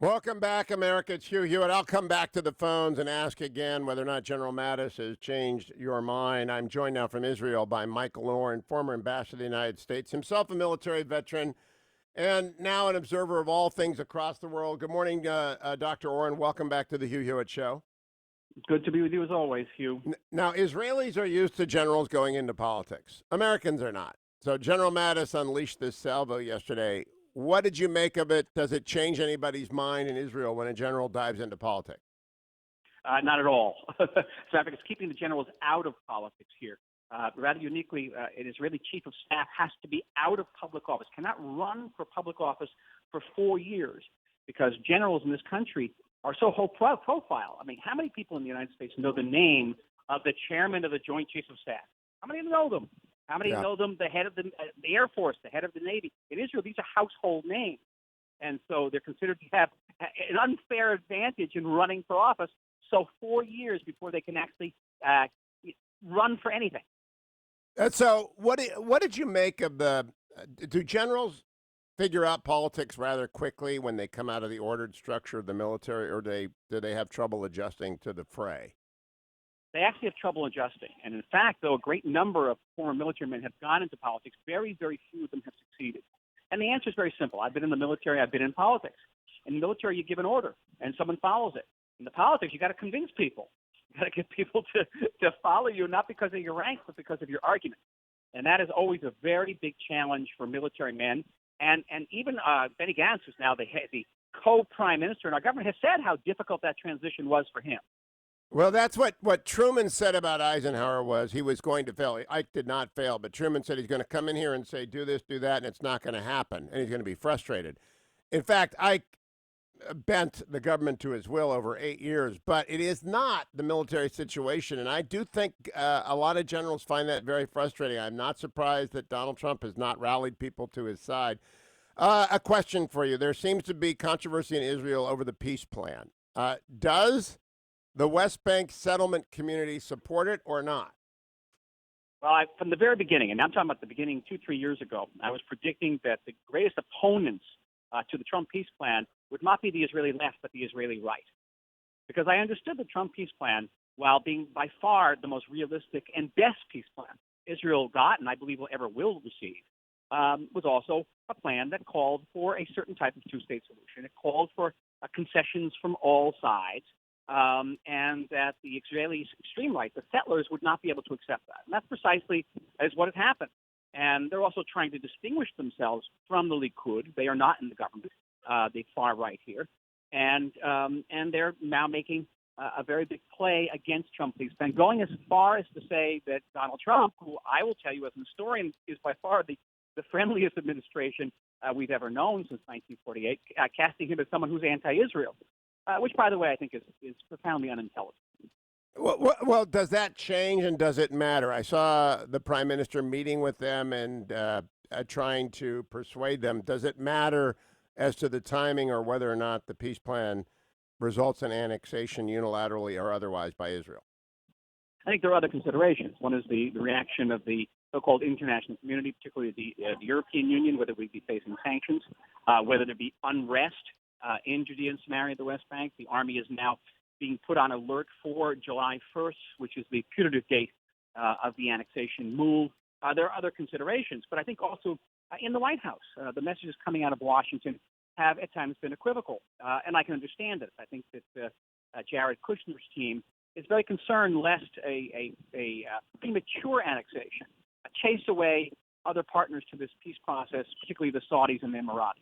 Welcome back, America. It's Hugh Hewitt. I'll come back to the phones and ask again whether or not General Mattis has changed your mind. I'm joined now from Israel by Michael Oren, former ambassador to the United States, himself a military veteran, and now an observer of all things across the world. Good morning, Dr. Oren. Welcome back to the Hugh Hewitt Show. Good to be with you as always, Hugh. Now, Israelis are used to generals going into politics. Americans are not. So General Mattis unleashed this salvo yesterday. What did you make of it? Does it change anybody's mind in Israel when a general dives into politics? Not at all. Traffic is keeping the generals out of politics here. Rather uniquely, an Israeli chief of staff has to be out of public office, cannot run for public office for 4 years because generals in this country are so high profile. I mean, how many people in the United States know the name of the chairman of the Joint Chiefs of Staff? How many know them? How many know them? The head of the Air Force, the head of the Navy. In Israel, these are household names. And so they're considered to have an unfair advantage in running for office. So 4 years before they can actually run for anything. So what did you make of do generals figure out politics rather quickly when they come out of the ordered structure of the military, or do they have trouble adjusting to the fray? They actually have trouble adjusting. And in fact, though, a great number of former military men have gone into politics. Very, very few of them have succeeded. And the answer is very simple. I've been in the military. I've been in politics. In the military, you give an order, and someone follows it. In the politics, you got to convince people. You got to get people to follow you, not because of your rank, but because of your argument. And that is always a very big challenge for military men. And even Benny Gantz, who's now the co-prime minister in our government, has said how difficult that transition was for him. Well, that's what Truman said about Eisenhower was he was going to fail. Ike did not fail, but Truman said he's going to come in here and say, do this, do that, and it's not going to happen, and he's going to be frustrated. In fact, Ike bent the government to his will over 8 years, but it is not the military situation, and I do think a lot of generals find that very frustrating. I'm not surprised that Donald Trump has not rallied people to his side. A question for you. There seems to be controversy in Israel over the peace plan. Does the West Bank settlement community support it or not? Well, from the very beginning, and I'm talking about the beginning 2-3 years ago, I was predicting that the greatest opponents to the Trump peace plan would not be the Israeli left, but the Israeli right. Because I understood the Trump peace plan, while being by far the most realistic and best peace plan Israel got, and I believe ever will receive, was also a plan that called for a certain type of two-state solution. It called for concessions from all sides. And that the Israelis, extreme right, the settlers, would not be able to accept that. And that's precisely as what has happened. And they're also trying to distinguish themselves from the Likud. They are not in the government, the far right here. And they're now making a very big play against Trump peace plan, going as far as to say that Donald Trump, who I will tell you as an historian is by far the friendliest administration we've ever known since 1948, casting him as someone who's anti-Israel. Which, by the way, I think is profoundly unintelligent. Well, does that change and does it matter? I saw the prime minister meeting with them and trying to persuade them. Does it matter as to the timing or whether or not the peace plan results in annexation unilaterally or otherwise by Israel? I think there are other considerations. One is the reaction of the so-called international community, particularly the European Union, whether we be facing sanctions, whether there be unrest in Judea and Samaria, the West Bank. The army is now being put on alert for July 1st, which is the putative date of the annexation move. There are other considerations, but I think also in the White House, the messages coming out of Washington have at times been equivocal, and I can understand it. I think that Jared Kushner's team is very concerned lest a premature annexation chase away other partners to this peace process, particularly the Saudis and the Emiratis.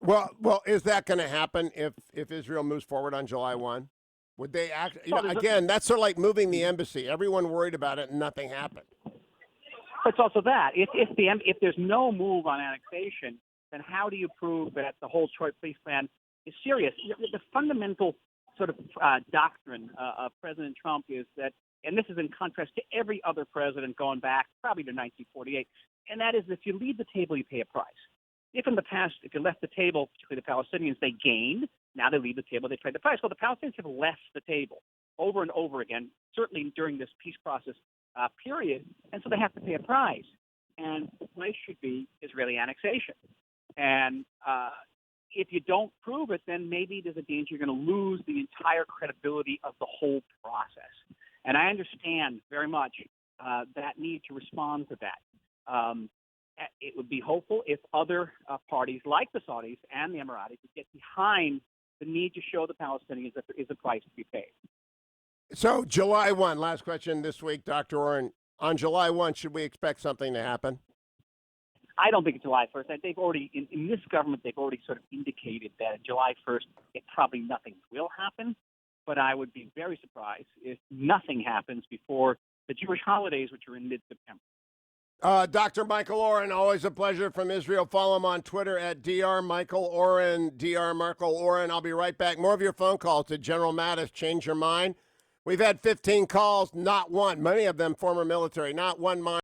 Well, is that going to happen if Israel moves forward on July 1? Would they act? Again, that's sort of like moving the embassy. Everyone worried about it, and nothing happened. It's also that if there's no move on annexation, then how do you prove that the whole Troy peace plan is serious? The fundamental sort of doctrine of President Trump is that, and this is in contrast to every other president going back probably to 1948, and that is if you leave the table, you pay a price. If in the past, if you left the table, particularly the Palestinians, they gained. Now they leave the table, they trade the price. Well, the Palestinians have left the table over and over again, certainly during this peace process period, and so they have to pay a price. And the price should be Israeli annexation. And if you don't prove it, then maybe there's a danger you're going to lose the entire credibility of the whole process. And I understand very much that need to respond to that. It would be hopeful if other parties like the Saudis and the Emiratis would get behind the need to show the Palestinians that there is a price to be paid. So July 1, last question this week, Dr. Oren. On July 1, should we expect something to happen? I don't think it's July 1st. They've already, in this government, they've already sort of indicated that July 1st, probably nothing will happen. But I would be very surprised if nothing happens before the Jewish holidays, which are in mid-September. Dr. Michael Oren, always a pleasure from Israel. Follow him on Twitter at Dr. Michael Oren, Dr. Michael Oren. I'll be right back. More of your phone calls to General Mattis. Change your mind. We've had 15 calls, not one, many of them former military, not one mind.